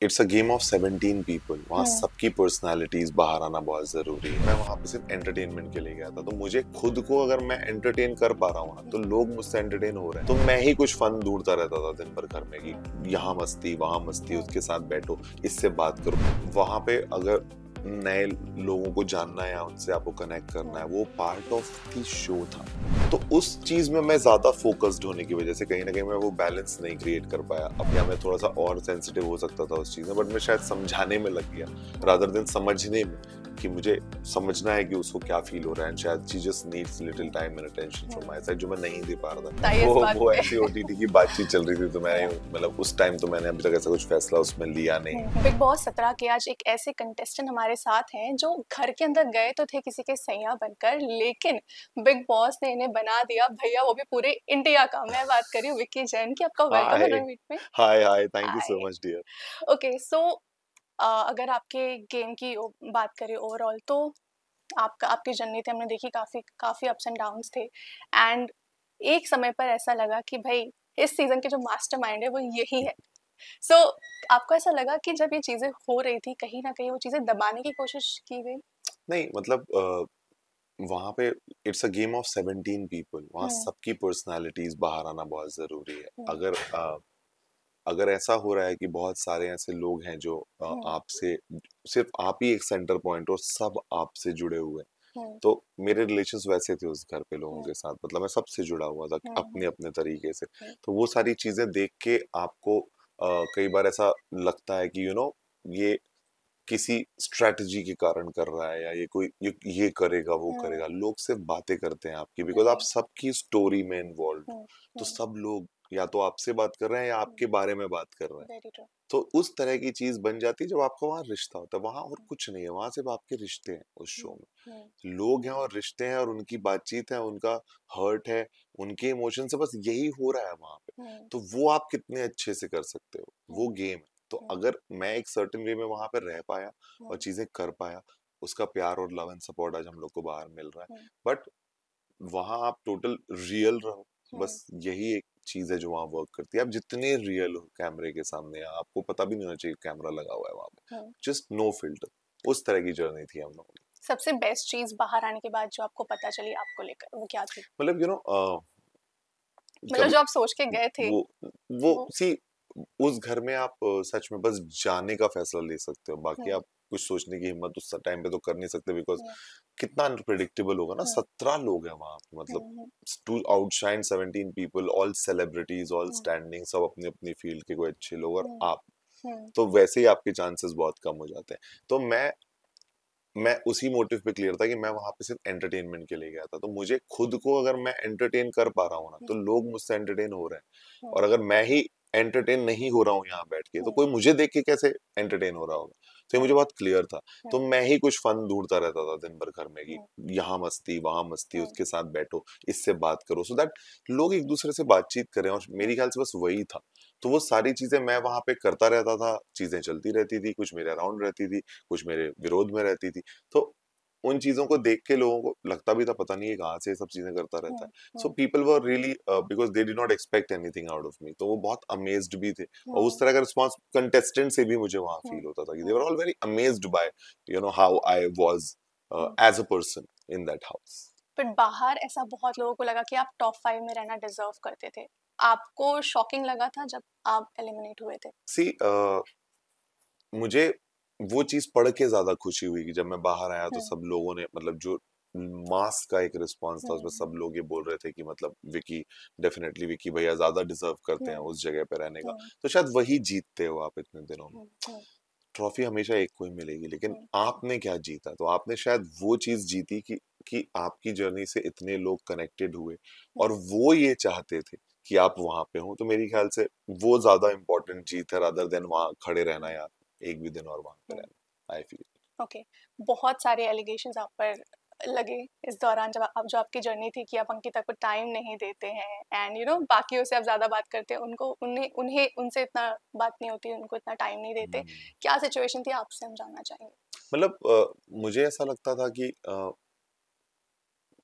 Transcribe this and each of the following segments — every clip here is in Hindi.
It's a game of 17 people. वहाँ हम्म। सबकी पर्सनालिटीज बाहर आना बहुत जरूरी है। मैं वहाँ पे सिर्फ एंटरटेनमेंट के लिए गया था, तो मुझे खुद को अगर मैं एंटरटेन कर पा रहा हूँ ना, तो लोग मुझसे एंटरटेन हो रहे हैं, तो मैं ही कुछ फन ढूंढता रहता था दिन भर घर में कि यहाँ मस्ती वहाँ मस्ती, उसके साथ बैठो, इससे बात करो। वहाँ पे अगर नए लोगों को जानना है या उनसे आपको कनेक्ट करना है, वो पार्ट ऑफ द शो था। तो उस चीज में मैं ज्यादा फोकस्ड होने की वजह से कहीं ना कहीं मैं वो बैलेंस नहीं क्रिएट कर पाया। अब या मैं थोड़ा सा और सेंसिटिव हो सकता था उस चीज में, बट मैं शायद समझाने में लग गया रादर देन समझने में, कि मुझे समझना है कि उसको क्या फील हो रहा है, एंड शायद she just needs little time and attention from my side, जो मैं नहीं दे पा रहा था। वो ऐसी ओटीटी की बातची चल रही थी, तो मैं मतलब उस टाइम तो मैंने अभी तक ऐसा कुछ फैसला उसमें लिया नहीं। बिग बॉस 17 के आज एक ऐसे कंटेस्टेंट हमारे साथ हैं जो घर के अंदर गए तो थे किसी के सैया बनकर, लेकिन बिग बॉस ने इन्हें बना दिया भैया, वो भी पूरे इंडिया का। मैं बात कर रही हूँ विक्की जैन की। आपका वेलकम है हाय मीट में। Hi, thank you hi. So much dear. Okay so अगर आपके गेम की बात करें ओवरऑल, तो आपकी जर्नी थी, हमने देखी, काफी काफी अप्स एंड डाउन्स थे। एंड एक समय पर ऐसा लगा कि भाई इस सीजन के जो मास्टरमाइंड है वो यही है। सो आपको ऐसा लगा कि जब ये चीजें हो रही थी, कहीं ना कहीं वो चीजें दबाने की कोशिश की गई? नहीं मतलब वहां पे it's a game of 17 people. वहाँ हम्म। सबकी पर्सनालिटीज बाहर आना बहुत जरूरी है। हम्म। अगर ऐसा हो रहा है कि बहुत सारे ऐसे लोग हैं जो हम्म। आपसे, सिर्फ आप ही एक सेंटर पॉइंट और सब आपसे जुड़े हुए हैं, हम्म। तो मेरे रिलेशंस वैसे थे उस घर पे लोगों हम्म। के साथ, मतलब मैं सबसे जुड़ा हुआ था हम्म। अपने अपने तरीके से। हम्म। तो वो सारी चीजें देख के आपको कई बार ऐसा लगता है कि ये किसी स्ट्रेटजी के कारण कर रहा है, या ये कोई ये करेगा वो हम्म। करेगा। लोग सिर्फ बातें करते हैं आपकी, बिकॉज आप राइट। सबकी स्टोरी में इन्वॉल्व। हम्म। तो हम्म। सब लोग या तो आपसे बात कर रहे हैं या आपके बारे में बात कर रहे हैं। Very true. तो उस तरह की चीज बन जाती है जब आपका वहां रिश्ता होता है। वहां और कुछ नहीं है, वहां सिर्फ आपके रिश्ते हैं उस शो हम्म। में। लोग हैं और रिश्ते हैं और उनकी बातचीत है, उनका हर्ट है, उनके इमोशन से बस यही हो रहा है वहां पे। हम्म। तो वो आप कितने अच्छे से कर सकते हो, वो हम्म। गेम है। तो हम्म। अगर मैं एक सर्टेन वे में वहां पर रह पाया और हम्म। चीजें कर पाया, उसका प्यार और लव एंड सपोर्ट आज हम लोग को बाहर मिल रहा है। हम्म। बट वहां आप टोटल रियल रहो, हम्म। बस यही एक चीज है जो वहां वर्क करती है। आप जितने रियल हो कैमरे के सामने, आपको पता भी नहीं होना चाहिए कैमरा लगा हुआ है वहां हम्म। पे, जस्ट नो फिल्टर। उस तरह की जर्नी थी हम लोगों की। सबसे बेस्ट चीज बाहर आने के बाद जो आपको पता चली आपको लेकर, वो क्या थी? मतलब मतलब कभी जो आप सोच के गए थे वो वो। सी उस घर में आप सच में बस जाने का फैसला ले सकते हो, बाकी हम्म। आप कुछ सोचने की हिम्मत उस टाइम पे तो कर नहीं सकते, बिकॉज हम्म। कितना अनप्रिडिक्टेबल होगा ना। हम्म। 17 लोग हैं वहां पे, मतलब हम्म। To outshine 17 people, all celebrities, all hmm. Standing, सब अपनी अपनी फील्ड के कोई अच्छे लोग, और हम्म। आप। हम्म। तो वैसे ही आपके चांसेस बहुत कम हो जाते हैं। तो मैं उसी मोटिव पे क्लियर था कि मैं वहां पे सिर्फ एंटरटेनमेंट के लिए गया था। तो मुझे खुद को अगर मैं एंटरटेन कर पा रहा हूँ ना, तो लोग मुझसे एंटरटेन हो रहे हैं। हम्म। और अगर मैं ही एंटरटेन नहीं हो रहा हूँ यहाँ बैठ के, तो हम्म। कोई मुझे देख के कैसे एंटरटेन हो रहा होगा। तो ये मुझे हम्म। बहुत क्लियर था। तो हम्म। मैं ही कुछ फन ढूंढता रहता था दिन भर घर में कि हम्म। यहाँ मस्ती वहां मस्ती, हम्म। उसके साथ बैठो, इससे बात करो, सो दैट लोग एक दूसरे से बातचीत करें। और मेरी ख्याल से बस वही था। तो वो सारी चीजें मैं वहां पे करता रहता था, चीजें चलती रहती थी, कुछ मेरे अराउंड रहती थी, कुछ मेरे विरोध में रहती थी। तो उन चीजों को देख के लोगों को लगता भी था पता नहीं ये कहाँ से ये सब चीजें करता रहता हम्म। है। So hmm. People were really, because they did not expect anything out of me, तो वो बहुत अमेज्ड भी थे। और उस हम्म। तरह का रिस्पॉन्स कंटेस्टेंट से भी मुझे वहां हम्म। फील होता था कि they hmm. Were all very amazed by how I was hmm. As a person in that house. फिर बाहर ऐसा बहुत लोगों को लगा कि आप टॉप 5 में रहना डिजर्व करते थे। आपको शॉकिंग लगा था जब आप एलिमिनेट हुए थे? सी मुझे वो चीज पढ़ के ज्यादा खुशी हुई कि जब मैं बाहर आया तो हम्म। सब लोगों ने, मतलब जो मास का एक रिस्पांस था, उसमें हम्म। सब लोग ये बोल रहे थे कि मतलब विकी, डेफिनेटली विकी भैया ज्यादा डिजर्व करते हैं हम्म। उस जगह पे रहने का। हम्म। तो शायद वही जीतते हो आप इतने दिनों में। हम्म। हम्म। ट्रॉफी हमेशा एक को ही मिलेगी, लेकिन हम्म। आपने क्या जीता? तो आपने शायद वो चीज जीती कि आपकी जर्नी से इतने लोग कनेक्टेड हुए, और हम्म। वो ये चाहते थे कि आप वहां पे हो। तो मेरी ख्याल से वो ज्यादा इंपॉर्टेंट जीत है रादर देन वहां खड़े रहना, या एक भी दिन और वहां पे हम्म। रहना, आई फील। ओके। बहुत सारे एलिगेशंस आप पर लगे इस दौरान, जब आप जो आपकी जर्नी थी, कि आप अंकिता को टाइम नहीं देते हैं एंड बाकियों से आप ज़्यादा बात करते हैं, उनको उन्हें उन्हें उनसे इतना बात नहीं होती, उनको इतना टाइम नहीं देते। क्या सिचुएशन थी, आपसे हम जानना चाहेंगे। मतलब मुझे ऐसा लगता था कि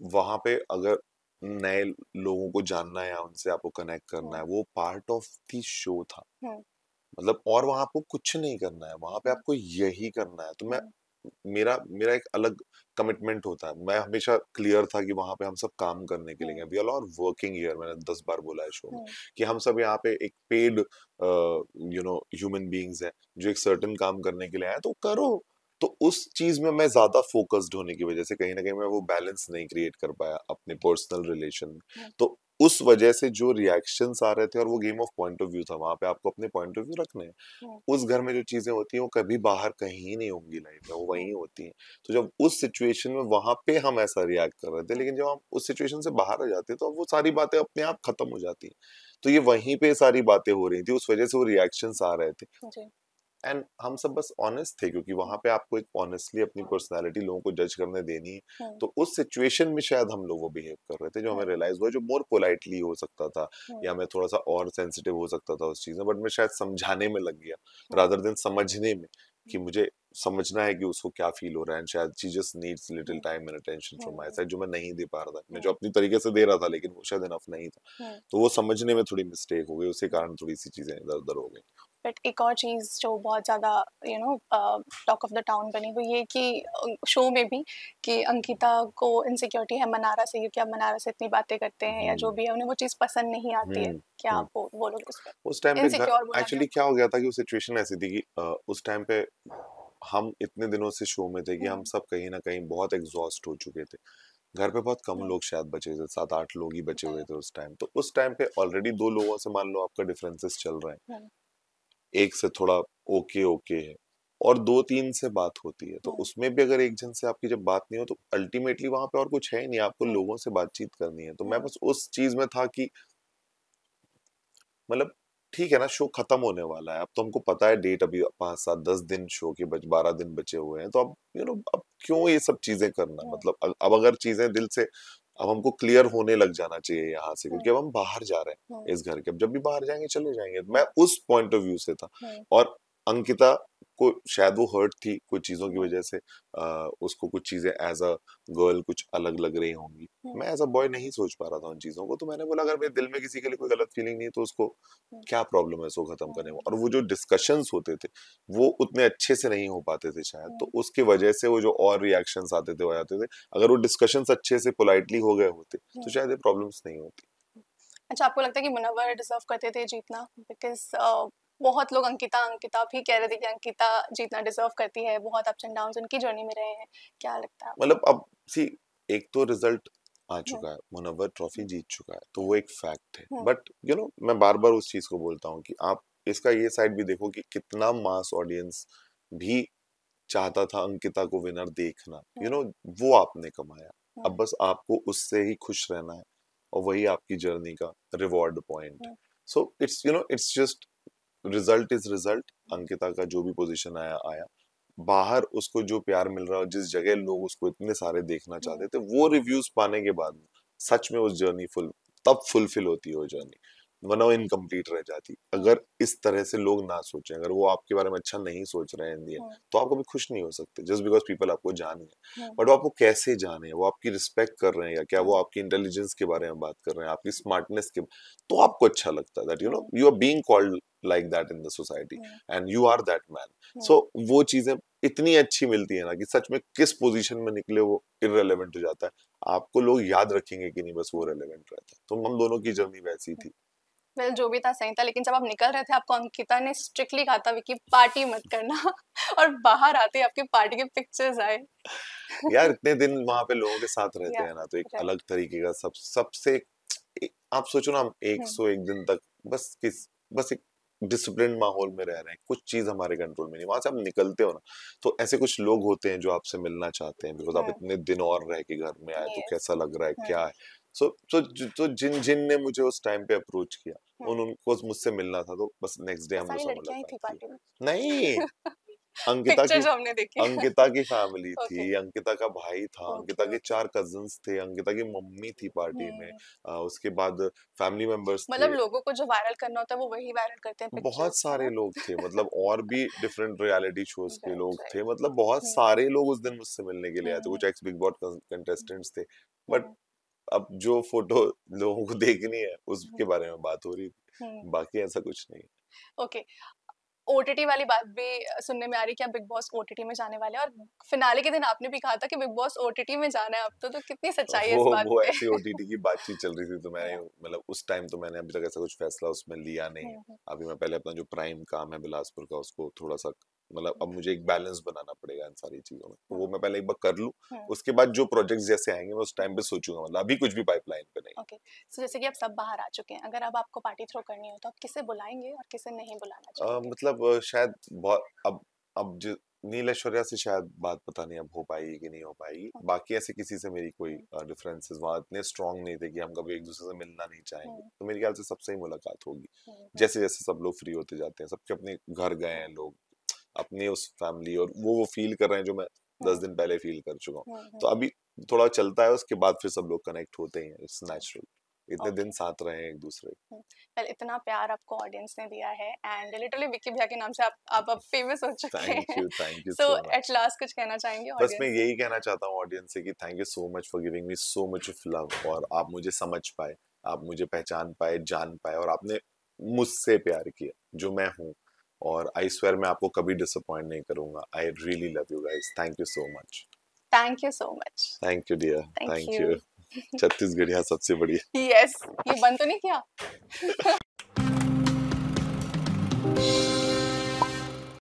वहां पे अगर नए लोगों को जानना है या उनसे आपको कनेक्ट करना हम्म। है, वो पार्ट ऑफ द शो था। हम्म। मतलब और वहां आपको कुछ नहीं करना है, वहां पे हम्म, आपको यही करना है। तो मैं हम्म, मेरा मेरा एक अलग कमिटमेंट होता है, मैं हमेशा क्लियर था कि वहां पे हम सब काम करने के लिए हम्म, गए, we are all working here, मैंने 10 बार बोला है शो में हम्म, कि हम सब यहाँ पे एक पेड ह्यूमन बीइंग्स है जो एक सर्टेन काम करने के लिए आए, तो करो। तो उस चीज में मैं ज्यादा फोकस्ड होने की वजह से कहीं ना कहीं मैं वो बैलेंस नहीं क्रिएट कर पाया अपने पर्सनल रिलेशन में। हम्म, तो उस वजह से जो रिएक्शंस आ रहे थे, और वो game of point of view था, वहां पे आपको अपने पॉइंट ऑफ व्यू रखने हैं। हम्म, उस घर में जो चीजें होती हैं वो कभी बाहर कहीं नहीं होंगी लाइफ में, वो हम्म, वहीं होती हैं। तो जब उस सिचुएशन में वहां पे हम ऐसा रिएक्ट कर रहे थे, हम्म, लेकिन जब हम उस सिचुएशन से बाहर आ जाते तो अब वो सारी बातें अपने आप खत्म हो जाती हैं। तो ये वहीं पे सारी बातें हो रही थी, उस वजह से वो रिएक्शंस आ रहे थे। जी, एंड हम सब बस ऑनेस्ट थे, क्योंकि हम्म, वहां पे आपको एक ऑनेस्टली अपनी पर्सनालिटी लोगों को जज करने देनी है। हम्म, तो उस सिचुएशन में शायद हम लोग वो बिहेव कर रहे थे जो हमें हम्म, रियलाइज हुआ, जो मोर पोलाइटली हो सकता था, हम्म, या मैं थोड़ा सा और सेंसिटिव हो सकता था उस चीज में, बट मैं शायद समझाने में लग गया हम्म, रादर देन समझने में, कि मुझे समझना है कि उसको क्या फील हो रहा है, एंड शायद she just needs little hmm, time and attention from my hmm, side, जो मैं नहीं दे पा रहा था। मैं जो हम्म, अपनी तरीके से दे रहा था, लेकिन वो शायद इनफ नहीं था। हम्म, तो वो समझने में थोड़ी मिस्टेक हो गई, उसी हम्म। कारण थोड़ी सी चीजें इधर उधर हो गई। बट एक और चीज़ जो बहुत ज़्यादा टॉक ऑफ द टाउन बनी वो ये कि शो में भी कि अंकिता को इनसिक्योरिटी है मनारा से, क्योंकि आप मनारा से इतनी बातें करते हैं या जो हम्म। भी है उन्हें वो चीज़ पसंद नहीं आती है। हम्म। क्या हम्म। आप वो बोलोगे उस उस टाइम पर? पे घर इनसिक्योर बोला गया एक्चुअली आपको? क्या हो गया था कि वो सिचुएशन ऐसी थी कि उस टाइम पे हम इतने दिनों से शो में थे कि हम हुँ, सब कहीं ना कहीं बहुत एग्जॉस्ट हो चुके थे। घर पे बहुत कम हुँ, लोग शायद बचे थे, 7-8 लोग ही बचे हुए जी, थे उस टाइम। तो उस टाइम पे ऑलरेडी दो लोगों से मान लो आपका डिफरेंसेस चल रहे हुँ, हैं, एक से थोड़ा ओके ओके है, और दो तीन से बात होती है, तो हुँ, उसमें भी अगर एक जन से आपकी जब बात नहीं हो, तो अल्टीमेटली वहां पे और कुछ है ही नहीं, आपको हुँ, लोगों से बातचीत करनी है। तो मैं हुँ, बस उस चीज में था कि मतलब ठीक है ना, शो खत्म होने वाला है, अब तो हमको पता है डेट, अभी 5-7-10 दिन शो के 12 दिन बचे हुए हैं, तो अब अब क्यों ये सब चीजें करना, हुँ, मतलब अब अगर चीजें दिल से, अब हमको क्लियर होने लग जाना चाहिए यहाँ से, हुँ, क्योंकि अब हम बाहर जा रहे हुँ, हैं इस घर के, अब जब भी बाहर जाएंगे चले जाएंगे। हुँ, मैं उस पॉइंट ऑफ व्यू से था। हुँ, और अंकिता को शायद वो हर्ट थी कुछ चीजों की हुँ, वजह से, उसको कुछ चीजें एज अ गर्ल कुछ अलग लग रही होंगी। हुँ, मैं एज अ बॉय नहीं सोच पा रहा था उन चीजों को, तो मैंने बोला अगर मेरे दिल में किसी के लिए कोई गलत फीलिंग नहीं है, तो उसको हुँ, क्या प्रॉब्लम है इसको खत्म करने में। हुँ, और वो जो डिस्कशंस होते थे वो उतने अच्छे से नहीं हो पाते थे शायद, तो हुँ, उसकी वजह से वो जो और रिएक्शंस आते थे वो आते थे। अगर वो डिस्कशंस अच्छे से पोलाइटली हो गए होते, तो हुँ। शायद ये प्रॉब्लम्स नहीं होती। अच्छा, आपको लगता है कि मुनव्वर डिज़र्व करते थे जीतना? बिकॉज़ बहुत लोग अंकिता अंकिता भी कह रहे थे कि अंकिता जीतना डिज़र्व करती है, बहुत अप्स एंड डाउन्स उनकी जर्नी में रहे हैं। क्या लगता है आपको? मतलब अब सी, एक तो रिजल्ट आ हुँ, चुका है, मुनव्वर ट्रॉफी हुँ, जीत चुका है, तो हुँ, वो एक फैक्ट है। हुँ, बट मैं बार बार उस चीज को बोलता हूँ कि आप इसका ये साइड भी देखो कि कितना मास ऑडियंस भी चाहता था अंकिता को विनर देखना। हुँ, वो आपने कमाया। अब हुँ, बस आपको उससे ही खुश रहना है, और वही आपकी जर्नी का रिवॉर्ड पॉइंट है। Hmm, so it's just result is result. Ankita का जो भी पोजीशन आया आया, बाहर उसको जो प्यार मिल रहा है, जिस जगह लोग उसको इतने सारे देखना हुँ, चाहते थे, वो रिव्यूज पाने के बाद सच में उस जर्नी तब फुलफिल होती है वो जर्नी, वरना वो इनकम्प्लीट रह जाती। हुँ, अगर इस तरह से लोग ना सोचें, अगर वो आपके बारे में अच्छा नहीं सोच रहे हैं इन दी एंड, हुँ, तो आप कभी खुश नहीं हो सकते, जस्ट बिकॉज पीपल आपको जान गए। हुँ, बट वो आपको कैसे जाने, वो आपकी रिस्पेक्ट कर रहे हैं, या क्या वो हुँ, आपकी इंटेलिजेंस के बारे में बात कर रहे हैं, आपकी स्मार्टनेस के, तो आपको अच्छा लगता है that hmm, you are being called like that in the society, hmm, and you are that man. Hmm. So वो चीजें इतनी अच्छी मिलती है ना, कि सच में किस पोजीशन में निकले वो इररिलेवेंट हो जाता है। आपको लोग याद रखेंगे कि नहीं, बस वो हुँ, रेलेवेंट रहता है। तो हम दोनों की जर्नी वैसी हुँ। थी। वेल जो भी था सही था, लेकिन जब आप निकल रहे थे आपको अंकिता ने स्ट्रिक्टली कहा था विकी पार्टी मत करना और बाहर आते ही आपकी पार्टी के पिक्चर्स आए। यार इतने दिन वहां पे लोगों के साथ रहते या हैं ना, तो एक राइट। अलग तरीके का सबसे आप सोचो ना, हम हुँ, 101 दिन तक बस एक डिसिप्लिन माहौल में रह रहे हैं, कुछ चीज हमारे कंट्रोल में नहीं। वहां से आप निकलते हो ना, तो ऐसे कुछ लोग होते हैं जो आपसे मिलना चाहते हैं, बिकॉज आप हुँ, इतने दिन और रह के घर में आए, तो येस। कैसा लग रहा है, क्या हुँ, है। तो जिन जिन ने मुझे उस टाइम पे अप्रोच किया, हुँ। उनको मुझसे मिलना था, तो बस नेक्स्ट डे तो हम लोग सारी सब लड़कियाँ ही मुलाकात थी की। पार्टी में। नहीं, अंकिता पिक्चर की जो हमने देखे। अंकिता की फैमिली ओके, थी, अंकिता का भाई था, ओके, अंकिता के ओके। 4 कजिन्स थे, अंकिता की मम्मी थी पार्टी में, हुँ, उसके बाद फैमिली मेंबर्स मतलब थे। लोगों को जो वायरल करना होता है वो वही वायरल करते हैं बहुत पिक्चर्स, है सारे ना? लोग थे, मतलब और भी डिफरेंट रियलिटी शोज के राइट, लोग थे, राइट। मतलब बहुत हुँ, सारे लोग उस दिन मुझसे मिलने के लिए आए थे, कुछ हुँ, एक्स बिग बॉस कंटेस्टेंट्स थे। बट हुँ, अब जो फोटो लोगों को देखनी है हुँ, उसके बारे में बात हो रही थी, हुँ, बाकी ऐसा कुछ नहीं। ओके। ओटीटी वाली बात भी सुनने में आ रही है कि आप बिग बॉस ओटीटी में जाने वाले हैं, और फिनाले के दिन आपने भी कहा था कि बिग बॉस ओटीटी में जाना है अब तो कितनी सच्चाई है इस बात वो पे? ऐसी ओटीटी की बातचीत चल रही थी, तो मैंने मतलब उस टाइम तो मैंने अभी तक ऐसा कुछ फैसला उसमें लिया नहीं है। अभी मैं पहले अपना जो प्राइम काम है बिलासपुर का उसको थोड़ा सा मतलब अब मुझे एक बैलेंस बनाना पड़ेगा इन सारी चीजों में, तो वो मैं पहले एक बार कर लूं, उसके बाद जो प्रोजेक्ट्स जैसे आएंगे मैं उस टाइम पे सोचूंगा, मतलब अभी कुछ भी पाइपलाइन पे नहीं। ओके, सो जैसे कि आप सब बाहर आ चुके हैं, अगर अब आपको पार्टी थ्रो करनी हो तो आप किसे बुलाएंगे और किसे नहीं बुलाना चाहेंगे? मतलब शायद बहुत अब जो नील ऐश्वर्या से शायद बात पता नहीं अब हो पाएगी कि नहीं हो पाएगी, बाकी ऐसे किसी से मेरी कोई डिफरेंसेस वहाँ इतने स्ट्रांग नहीं थे कि हम कभी एक दूसरे से मिलना नहीं चाहेंगे, तो मेरे ख्याल से सबसे ही मुलाकात होगी। जैसे जैसे सब लोग फ्री होते जाते हैं, सबके अपने घर गए हैं लोग, अपनी उस फैमिली, और वो फील कर रहे हैं जो मैं 10 दिन पहले फील कर चुका हूँ, तो अभी थोड़ा चलता है, उसके बाद फिर सब लोग कनेक्ट होते हैं, इट्स नेचुरल, इतने दिन साथ रहे हैं एक दूसरे। वेल, इतना प्यार आपको ऑडियंस ने दिया है एंड लिटरली विक्की भैया के नाम से आप अब फेमस हो चुके हैं। Thank you so so much. At last कुछ कहना चाहेंगे बस मैं ऑडियंस? यही कहना चाहता हूँ ऑडियंस से कि thank you so much for giving me so much of love, और आप मुझे समझ पाए, आप मुझे पहचान पाए, जान पाए, और आपने मुझसे प्यार किया जो मैं हूँ, और आई स्वेयर मैं आपको कभी डिसअपॉइंट नहीं करूंगा। I really love you guys, thank you so much. Thank you so much. Thank you dear, thank thank you. You. छत्तीसगढ़िया सबसे बढ़िया। यस, ये बंद तो नहीं किया?